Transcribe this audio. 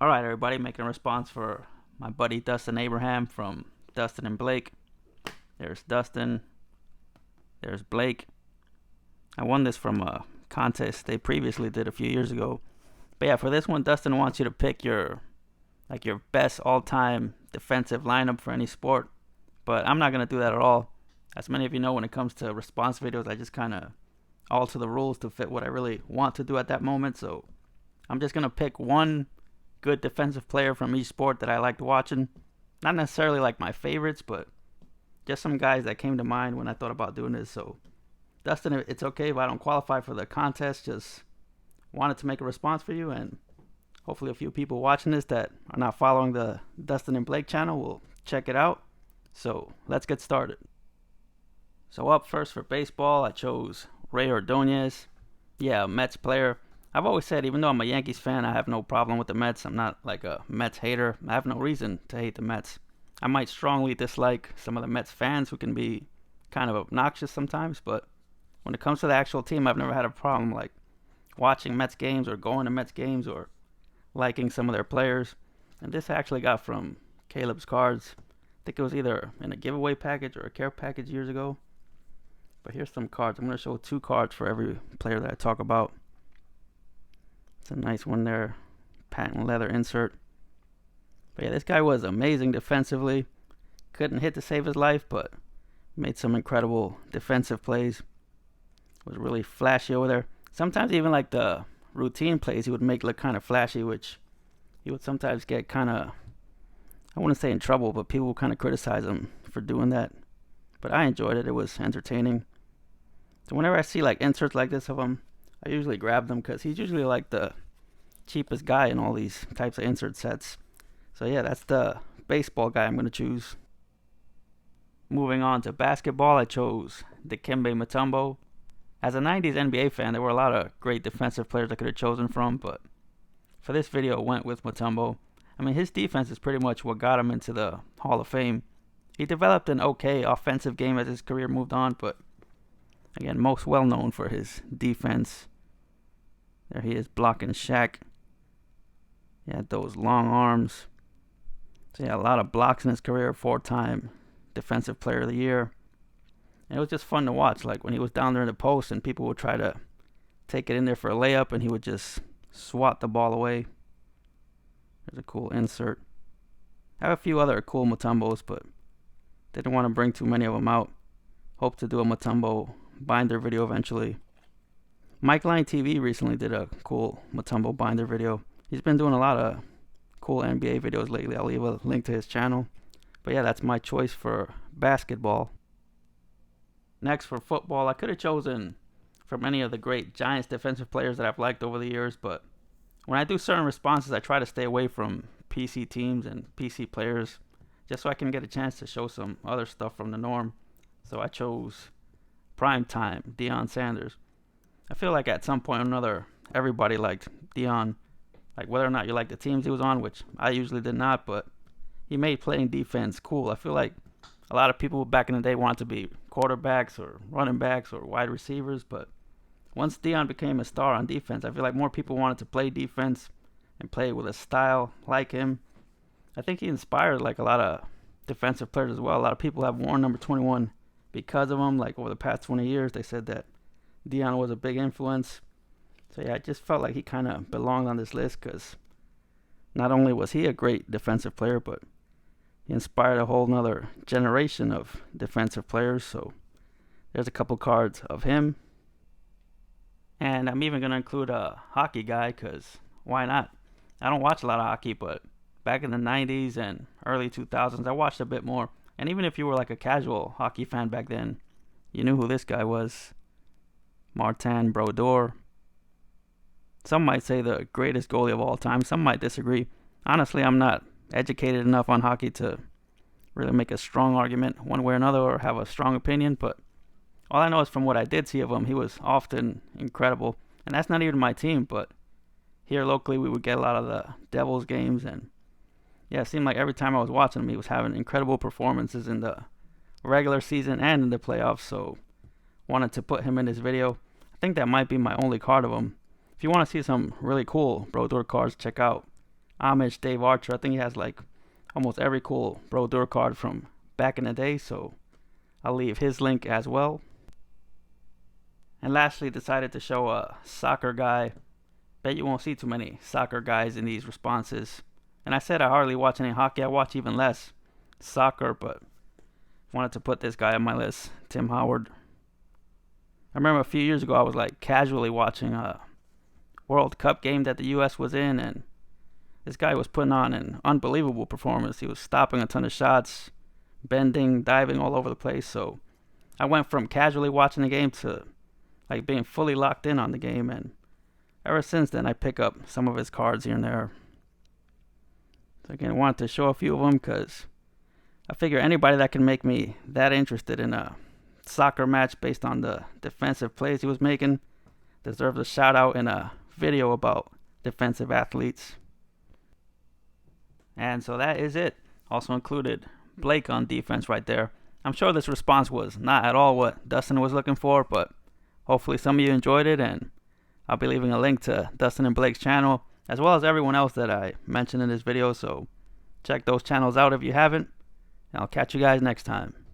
Alright, everybody, making a response for my buddy Dustin Abraham from Dustin and Blake. There's Dustin. There's Blake. I won this from a contest they previously did a few years ago. But yeah, for this one, Dustin wants you to pick your best all-time defensive lineup for any sport. But I'm not going to do that at all. As many of you know, when it comes to response videos, I just kind of alter the rules to fit what I really want to do at that moment. So I'm just going to pick one good defensive player from each sport that I liked watching. Not necessarily like my favorites, but just some guys that came to mind when I thought about doing this. So Dustin, it's okay if I don't qualify for the contest. Just wanted to make a response for you, and hopefully a few people watching this that are not following the Dustin and Blake channel will check it out. So let's get started. So up first for baseball, I chose Rey Ordonez. Yeah, a Mets player. I've always said, even though I'm a Yankees fan, I have no problem with the Mets. I'm not like a Mets hater. I have no reason to hate the Mets. I might strongly dislike some of the Mets fans who can be kind of obnoxious sometimes, but when it comes to the actual team, I've never had a problem like watching Mets games or going to Mets games or liking some of their players. And this I actually got from Caleb's Cards. I think it was either in a giveaway package or a care package years ago. But here's some cards. I'm going to show 2 cards for every player that I talk about. It's a nice one there. Patent leather insert. But yeah, this guy was amazing defensively. Couldn't hit to save his life, but made some incredible defensive plays. Was really flashy over there. Sometimes even like the routine plays he would make look kind of flashy, which he would sometimes get kind of, I wouldn't say in trouble, but people would kind of criticize him for doing that. But I enjoyed it. It was entertaining. So whenever I see like inserts like this of him, I usually grab them because he's usually like the cheapest guy in all these types of insert sets. So yeah, that's the baseball guy I'm going to choose. Moving on to basketball, I chose Dikembe Mutombo. As a 90s NBA fan, there were a lot of great defensive players I could have chosen from, but for this video, I went with Mutombo. I mean, his defense is pretty much what got him into the Hall of Fame. He developed an okay offensive game as his career moved on, but again, most well known for his defense. There he is blocking Shaq. He had those long arms. So yeah, a lot of blocks in his career. 4-time Defensive Player of the Year. And it was just fun to watch. Like when he was down there in the post and people would try to take it in there for a layup and he would just swat the ball away. There's a cool insert. I have a few other cool Mutombos, but didn't want to bring too many of them out. Hope to do a Mutombo binder video eventually. MikelineTV recently did a cool Mutombo binder video. He's been doing a lot of cool NBA videos lately. I'll leave a link to his channel. But yeah, that's my choice for basketball. Next for football, I could have chosen from any of the great Giants defensive players that I've liked over the years, but when I do certain responses, I try to stay away from PC teams and PC players just so I can get a chance to show some other stuff from the norm. So I chose primetime Deion Sanders. I feel like at some point or another, everybody liked Deion. Like whether or not you like the teams he was on, which I usually did not, but he made playing defense cool. I feel like a lot of people back in the day wanted to be quarterbacks or running backs or wide receivers, but once Deion became a star on defense, I feel like more people wanted to play defense and play with a style like him. I think he inspired like a lot of defensive players as well. A lot of people have worn number 21 because of him. Like over the past 20 years, they said that Deion was a big influence. So yeah, I just felt like he kind of belonged on this list because not only was he a great defensive player, but he inspired a whole nother generation of defensive players. So there's a couple cards of him. And I'm even going to include a hockey guy because why not? I don't watch a lot of hockey, but back in the 90s and early 2000s, I watched a bit more. And even if you were like a casual hockey fan back then, you knew who this guy was. Martin Brodeur. Some might say the greatest goalie of all time. Some might disagree. Honestly, I'm not educated enough on hockey to really make a strong argument one way or another or have a strong opinion, but all I know is from what I did see of him, he was often incredible. And that's not even my team, but here locally we would get a lot of the Devils games, and yeah, it seemed like every time I was watching him, he was having incredible performances in the regular season and in the playoffs, so wanted to put him in this video. I think that might be my only card of him. If you want to see some really cool Brodeur cards, check out AmishDaveArcher. I think he has like almost every cool Brodeur card from back in the day, so I'll leave his link as well. And lastly, decided to show a soccer guy. Bet you won't see too many soccer guys in these responses. And I said I hardly watch any hockey. I watch even less soccer, but wanted to put this guy on my list, Tim Howard. I remember a few years ago I was like casually watching a World Cup game that the US was in, and this guy was putting on an unbelievable performance. He was stopping a ton of shots, bending, diving all over the place. So I went from casually watching the game to like being fully locked in on the game, and ever since then I pick up some of his cards here and there. So again, I wanted to show a few of them because I figure anybody that can make me that interested in a soccer match based on the defensive plays he was making deserves a shout out in a video about defensive athletes. And so that is it. Also included Blake on defense right there. I'm sure this response was not at all what Dustin was looking for, but hopefully some of you enjoyed it, and I'll be leaving a link to Dustin and Blake's channel as well as everyone else that I mentioned in this video, so check those channels out if you haven't, and I'll catch you guys next time.